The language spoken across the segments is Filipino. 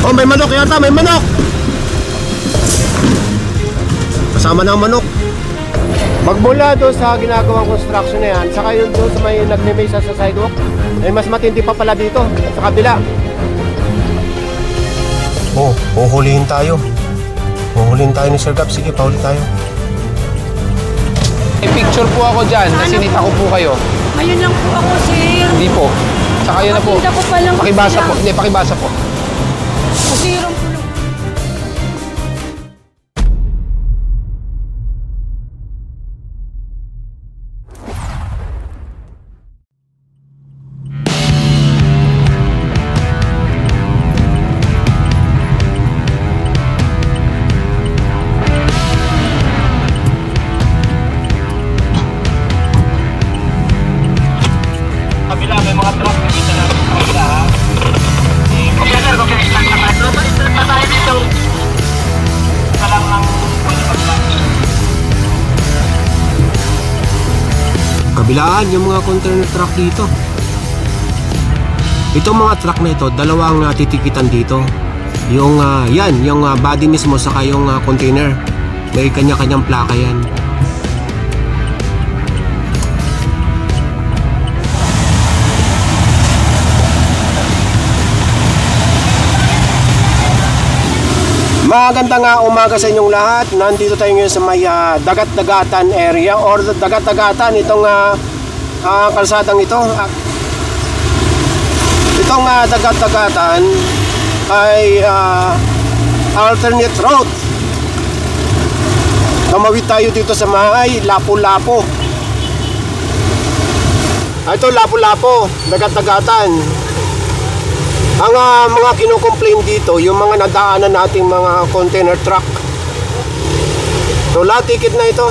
Oh, may manok yata, may manok. Kasama na ang manok. Magmula doon sa ginagawang construction na yan, saka yun doon sa may nagmimesa sa sidewalk, ay mas matindi pa pala dito, sa kabila. Oh, huhulihin tayo. Huhulihin tayo ni Sir Gab. Sige, pauli tayo. May picture po ako dyan, nasinita ko po kayo. Ayun lang po ako, sir. Hindi po. Saka yun na po. Nakita ko pa lang. Pakibasa po. Hindi, pakibasa po. Masirang po lang. Kabila, may mga truck na dito na kabila, ha? Okay, sir, okay. Start na tayo dito. Isa lang ang Kabilaan yung mga container truck dito. Itong mga truck na ito, dalawang titikitan dito. Yung yan, yung body mismo saka yung container. May kanya-kanyang plaka yan. Magandang umaga sa inyong lahat. Nandito tayo ngayon sa may dagat-dagatan area or dagat-dagatan itong kalsadang ito. Itong dagat-dagatan ay alternate route. Tumawid tayo dito sa may Lapu-Lapu. Ito Lapu-Lapu, dagat-dagatan. Ang mga kino-complain dito, yung mga nadaanan nating mga container truck. So, lahat ticket na ito.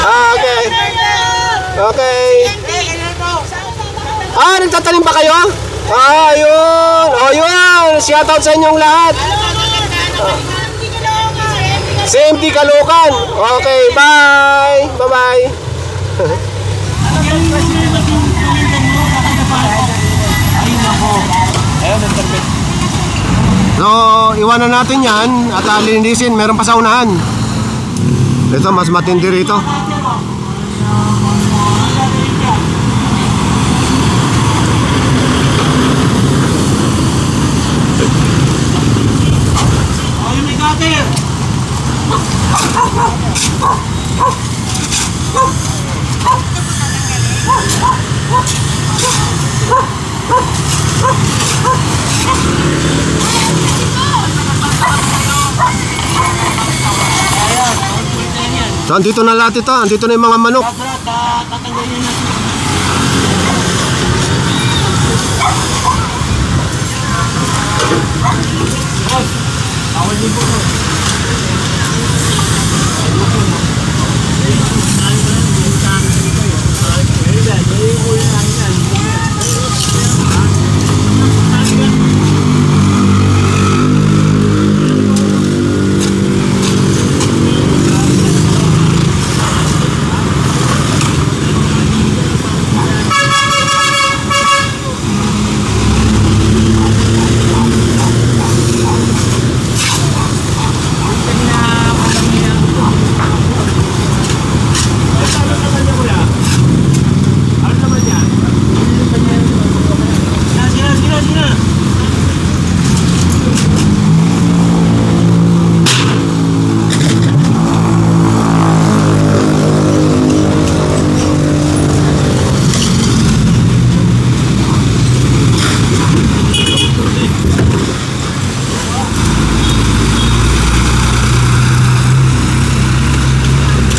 Okay. Okay. Nagtatanim ba kayo? Ayun. O yun. Shoutout sa inyong lahat. Same di Caloocan. Okay, bye. Bye-bye. So, iwanan natin yan at linisin. Meron pa sa unahan. Ito, mas matindi rito. So, andito na lahat ito. Andito na yung mga manok.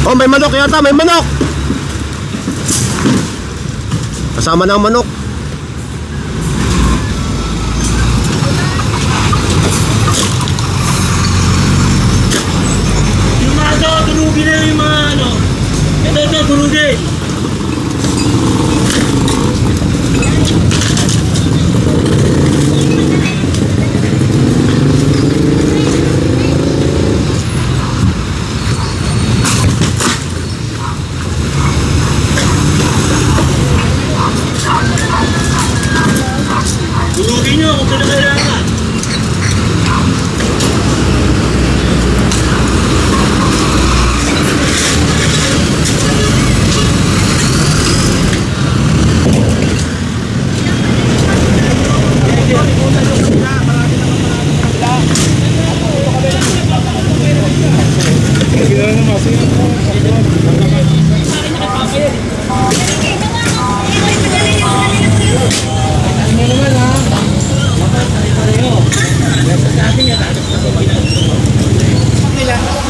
Oh, may manok yata, may manok. Kasama na ang manok. Yung mga daw, tulugin na yung mga ano.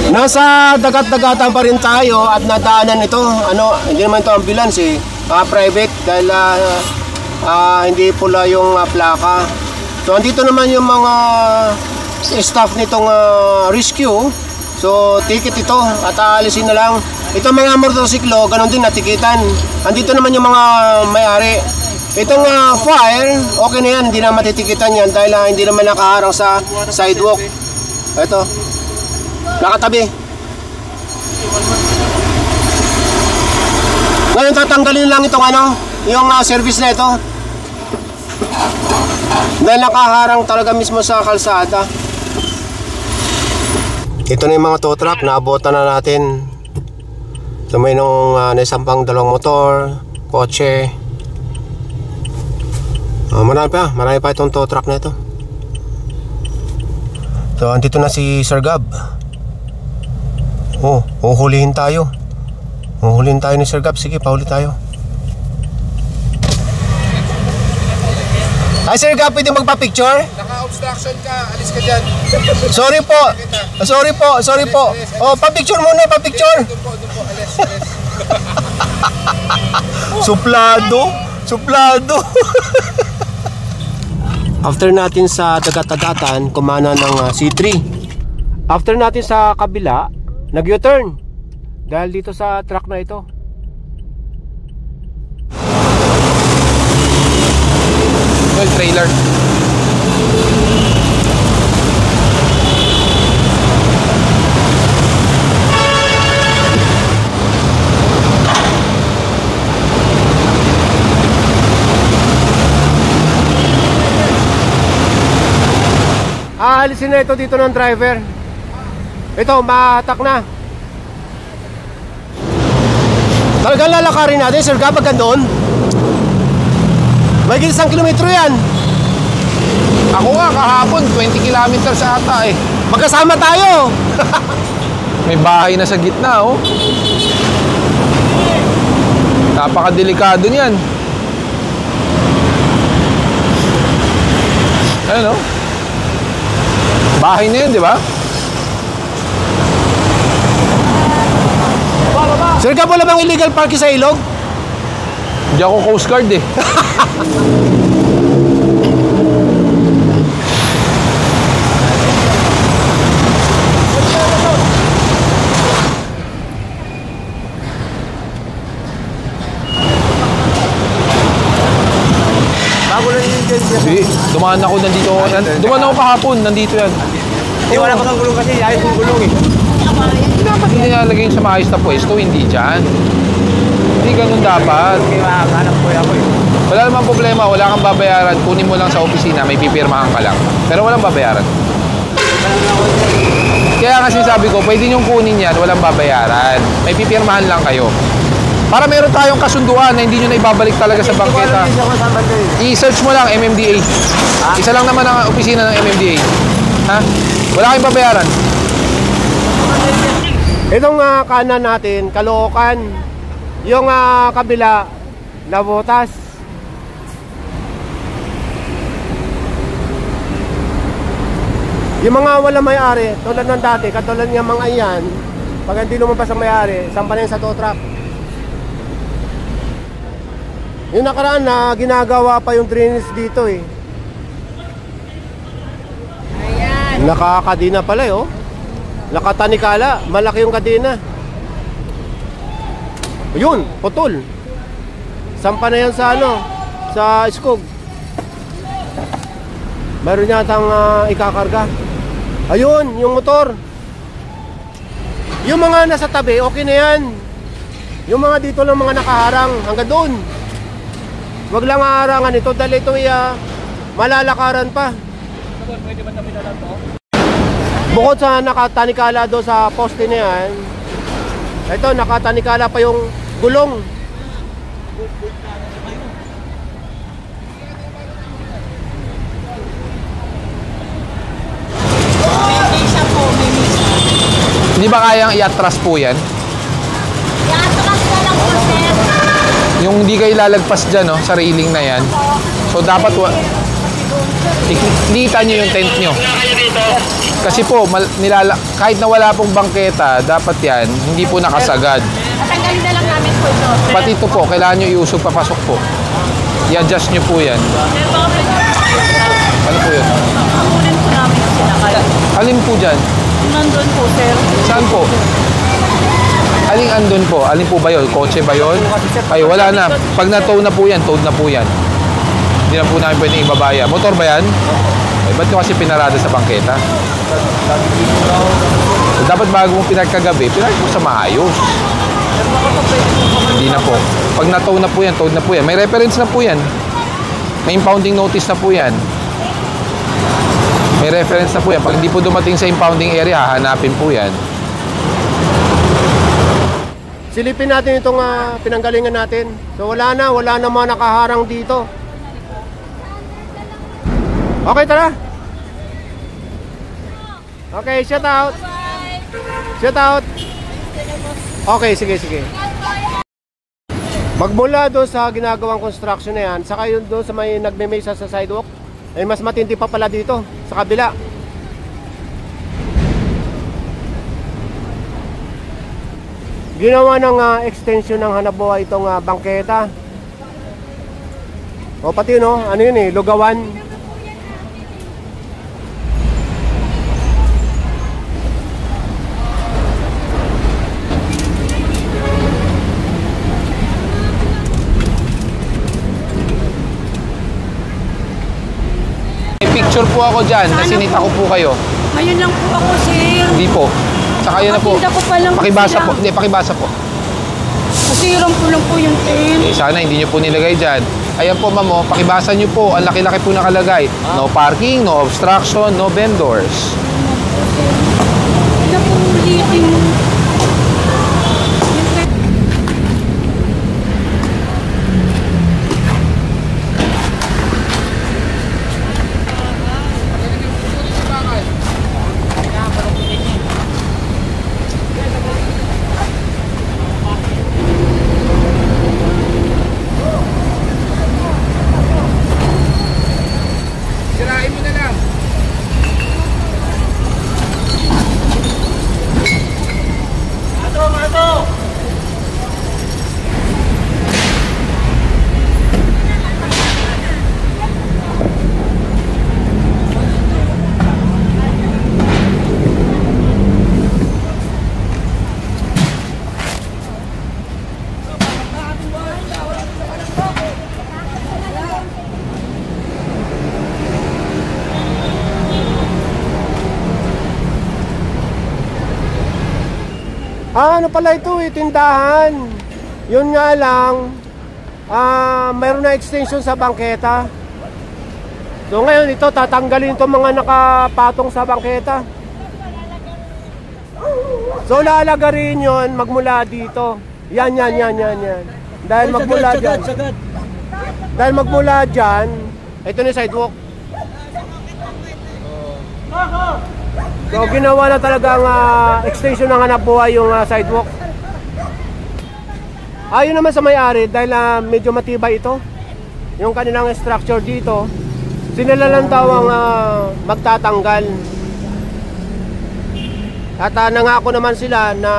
Nasa dagat-dagatan pa rin tayo at nadaanan ito. Ano, hindi naman ito ambulance eh. Private dahil hindi pula yung plaka. So andito naman yung mga staff nitong rescue. So ticket ito at aalisin na lang. Ito mga motorsiklo, ganun din natikitan. Andito naman yung mga may-ari. Itong fire, okay na yan, hindi na matitikitan yan dahil hindi naman nakaharang sa sidewalk. Ito, nakatabi. Ngayon tatanggalin lang itong yung service na ito. Dahil nakaharang talaga mismo sa kalsada. Ito na yung mga tow truck, naabotan na natin. So may nung naisampang dalawang motor, kotse. Marami pa itong tow truck na ito. So andito na si Sir Gab. Uhulihin tayo. Uhulihin tayo ni Sir Gab. Sige, pauli tayo. Hi Sir Gab, pwede magpa-picture? Naka-obstruction ka, alis ka dyan. Sorry po. Sorry po. Pa-picture muna, pa-picture. Doon po, alis. Suplado. After natin sa dagat-dagatan, kumana ng C3. After natin sa kabila, nag-U-turn. Dahil dito sa truck na ito. Well, trailer. Aalisin na ito dito ng driver. Ito, mahatak na. Talagang lalakarin natin, Sir Gab, hanggang doon. May 1 kilometro yan. Ako nga, kahapon, 20 kilometers ata eh. Magkasama tayo. May bahay na sa gitna, oh. Napakadelikado niyan. Ayun, oh. Bahay na yun, di ba? Sir Gab, wala bang illegal parking sa ilog? Hindi ako Coast Guard eh. Hindi, dumaan ako nandito. Dumaan ako kahapon, nandito yan. Hindi, wala pa kang gulong kasi. Ayos mong gulong eh. Dapat hindi nilalagay sa maayos na pwesto, hindi dyan. Hindi ganun dapat. Hanap ko ako eh. Wala namang problema, wala kang babayaran. Kunin mo lang sa opisina, may pipirmahan ka lang. Pero walang babayaran. Kaya kasi sabi ko, pwede niyong kunin yan, walang babayaran. May pipirmahan lang kayo. Para meron tayong kasunduan na hindi nyo na ibabalik talaga sa bangketa. I-search mo lang MMDA. Isa lang naman ang opisina ng MMDA. Ha? Wala kayong babayaran. Itong kanan natin, Caloocan. Yung kabila, Navotas. Yung mga wala may-ari, tulad ng dati, katulad ng mga iyan, pag hindi lumabas ang may-ari, sampanin sa tow truck. Yung nakaraan na ginagawa pa yung drainage dito eh. Ayan. Nakakadina pala eh, oh. Nakatanikala, malaki yung kadina. Yun, putol. Sampa na yan sa sa Skog. Mayroon yatang ikakarga. Ayun, yung motor. Yung mga nasa tabi, okay na yan. Yung mga dito lang mga nakaharang, hanggang doon. Wag lang harangan ito dahil ito malalakaran pa. Pwede ba tabi na lang to? Bukod sa nakatanikala do sa poste na yan, ito nakatanikala pa yung gulong. Hindi ba kayang i-atras po yan? I-atras na lang po, sir. Yung hindi kayo lalagpas dyan, no? Sa railing na yan. So, dapat ikita nyo yung tent nyo. Kasi po, kahit na wala pong bangketa, dapat yan, hindi po nakasagad. Tatanggalin na lang namin po ito. Pati ito po, kailangan nyo iusog papasok po. I-adjust nyo po yan. Sir, baka pwede Ano po yun? kukunin po namin yung sinakal. Alin po dyan? Nandun po, sir. Saan po? Aling andun po? Alin po ba yun? Kotse ba yun? Ay, wala na. Pag na-tow na po yan, towed na po yan. Hindi na po namin pwedeng ibabaya. Motor ba yan? Ay, ba't nyo kasi pinarada sa bangketa? So, dapat bago mong pinagkagabi, pinarada mo sa maayos. Hindi na po. Pag na-tow na po yan, towed na po yan. May reference na po yan. May impounding notice na po yan. May reference na po yan. Pag hindi po dumating sa impounding area, hahanapin po yan. Silipin natin itong pinanggalingan natin. So wala na mga nakaharang dito. Okay, tara. Okay, shout out. Shout out. Okay, sige. Magmula doon sa ginagawang construction na yan, saka yun doon sa may nagme-mesa sa sidewalk, ay mas matindi pa pala dito, sa kabila. Ginawa ng extension ng hanapbuhay itong bangketa. O pati no, ano yun lugawan. May picture po ako dyan, nasinita ko po kayo. Ngayon lang po ako, sir. Hindi po. Tsaka yun na po. Pakita ko pa lang Pakibasa sila. po. Hindi, pakibasa po. Masiram ko lang po yung tent. Sana hindi nyo po nilagay dyan. Ayan po, ma'am, pakibasa nyo po. Ang laki-laki po nakalagay. No parking, no obstruction, no vendors. Wala po ulitin. Sirain mo na lang. Ano pala ito tindahan. Yun nga lang, mayroon na extension sa bangketa. So ngayon ito, tatanggalin itong mga nakapatong sa bangketa. So lalagarin yun magmula dito. Yan. Dahil magmula dyan. Dahil magmula dyan, ito na yung sidewalk. So ginawa na talagang extension ng hanapbuhay yung sidewalk. Ayun naman sa may-ari, dahil medyo matibay ito yung kanilang structure dito, sila lang daw ang magtatanggal. At nangako naman sila na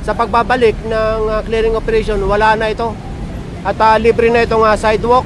sa pagbabalik ng clearing operation, wala na ito. At libre na itong sidewalk.